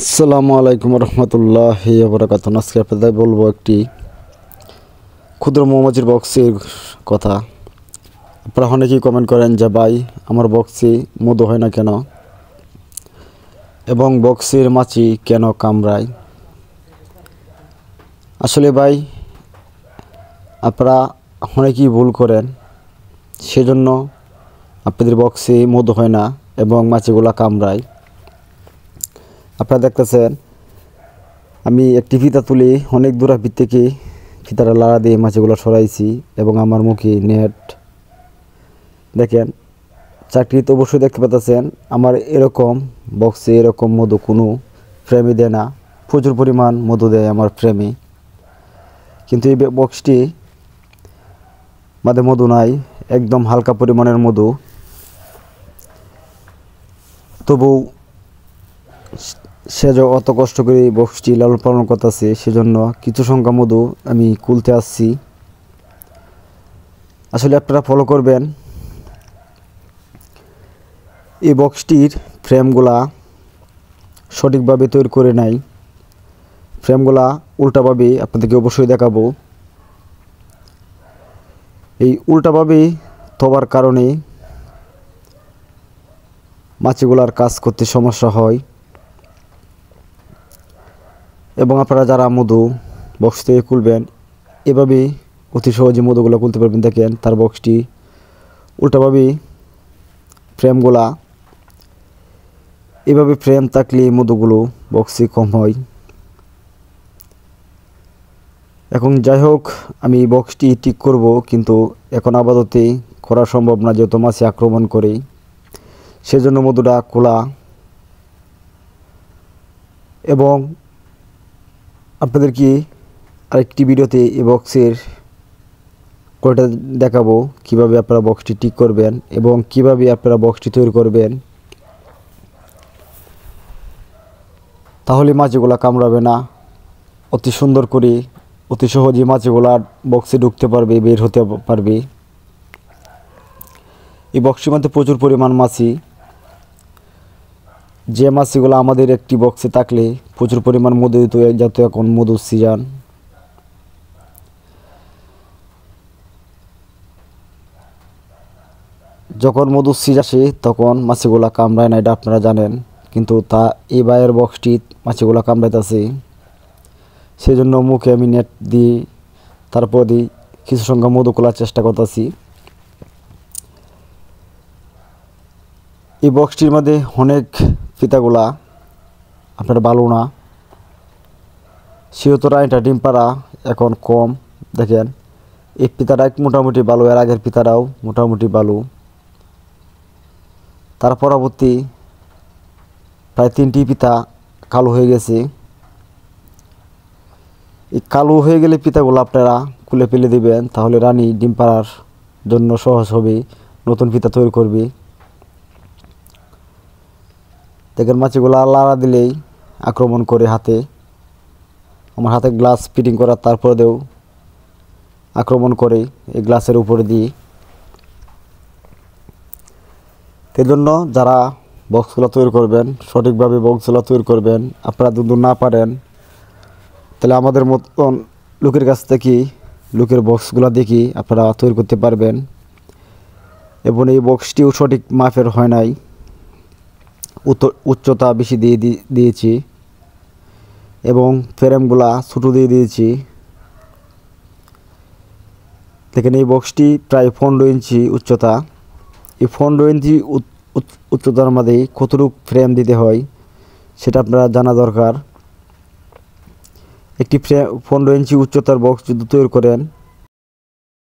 আসসালামু আলাইকুম রহমতুল্লাহি ওয়া বারাকাতুহু। আজকে আপনাদের বলবো একটি ক্ষুদ্র মৌমাছির বক্সের কথা। আপনারা অনেকেই কমেন্ট করেন যে ভাই আমার বক্সে মধু হয় না কেন এবং বক্সের মাছি কেন কামড়ায়। আসলে ভাই আপনারা অনেকেই ভুল করেন, সেজন্য আপনাদের বক্সে মধু হয় না এবং মাছিগুলা কামড়ায়। আপনারা দেখতেছেন আমি একটি ফিতা তুলি অনেক দূরাভিত থেকে ফিতাটা লাড়া দিয়ে মাছিগুলো সরাইছি এবং আমার মুখে নেট দেখেন চাকরিতে অবশ্যই দেখতে পাচ্ছেন। আমার এরকম বক্সে এরকম মধু কোনো ফ্রেমে দেয় না, প্রচুর পরিমাণ মধু দেয় আমার ফ্রেমে, কিন্তু এই বক্সটি মাঝে মধু নাই, একদম হালকা পরিমাণের মধু। তবু সে যে অত কষ্ট করে বক্সটি লালন পালন করতেছে, সেজন্য কিছু সংখ্যা মধু আমি খুলতে আসছি। আসলে আপনারা ফলো করবেন। এই বক্সটির ফ্রেমগুলা সঠিকভাবে তৈরি করে নাই, ফ্রেমগুলা উল্টাভাবে আপনাদেরকে অবশ্যই দেখাবো। এই উল্টাভাবে থবার কারণে মাছিগুলার কাজ করতে সমস্যা হয় এবং আপনারা যারা মধু বক্স থেকে খুলবেন এভাবে অতি সহজে মধুগুলো খুলতে পারবেন। দেখেন তার বক্সটি উল্টাভাবে ফ্রেমগুলা, এভাবে ফ্রেম থাকলে মধুগুলো বক্সে কম হয়। এখন যাই হোক, আমি বক্সটি ঠিক করব, কিন্তু এখন আপাতত করা সম্ভব না যেহেতু মাছি আক্রমণ করে, সেজন্য মধুটা খোলা। এবং আপনাদেরকে আরেকটি ভিডিওতে এই বক্সের কোয়ালিটি দেখাবো, কিভাবে আপনারা বক্সটি ঠিক করবেন এবং কিভাবে আপনারা বক্সটি তৈরি করবেন, তাহলে মাছিগুলা কামড়াবে না। অতি সুন্দর করে অতি সহজে মাছিগুলা বক্সে ঢুকতে পারবে, বের হতে পারবে। এই বক্সের মধ্যে প্রচুর পরিমাণ মাছি, যে মাছিগুলো আমাদের একটি বক্সে থাকলে প্রচুর পরিমাণ মধু দিত, যাতে এখন মধুর সিজন। যখন মধুর সিজন আসে তখন মাছিগুলা কামড়ায় না, এটা আপনারা জানেন, কিন্তু তা এই বাইরের বক্সটি মাছিগুলা কামড়াইতেছে। সেই জন্য মুখে আমি নেট দিই, তারপর দিই কিছু সংখ্যা মধু খোলার চেষ্টা করতেছি। এই বক্সটির মধ্যে অনেক ফিতাগুলা আপনার ভালো না, সেহেতু এটা ডিম পাড়া এখন কম। দেখেন এই ফিতাটা মোটামুটি ভালো, এর আগের ফিতাটাও মোটামুটি ভালো। তার পরবর্তী প্রায় 3টি ফিতা কালো হয়ে গেছে। এই কালো হয়ে গেলে ফিতাগুলো আপনারা খুলে ফেলে দিবেন, তাহলে রানী ডিম পাড়ার জন্য সহজ হবে, নতুন ফিতা তৈরি করবে। দেখেন মাছিগুলো লাড়া দিলেই আক্রমণ করে হাতে, আমার হাতে গ্লাস ফিটিং করা, তারপরেও আক্রমণ করে এই গ্লাসের উপরে দিয়ে। এই জন্য যারা বক্সগুলো তৈরি করবেন সঠিকভাবে বক্সগুলো তৈরি করবেন। আপনারা যদি না পারেন তাহলে আমাদের মতন লোকের কাছ থেকে লোকের বক্সগুলো দেখি আপনারা তৈরি করতে পারবেন। এবং এই বক্সটিও সঠিক মাপের হয় নাই, উচ্চতা বেশি দিয়েছি এবং ফ্রেমগুলা ছোটো দিয়ে দিয়েছি। দেখেন এই বক্সটি প্রায় 15 ইঞ্চি উচ্চতা। এই 15 ইঞ্চি উচ্চতার মধ্যে কতটুকু ফ্রেম দিতে হয় সেটা আপনারা জানা দরকার। একটি 15 ইঞ্চি উচ্চতার বক্স যদি তৈরি করেন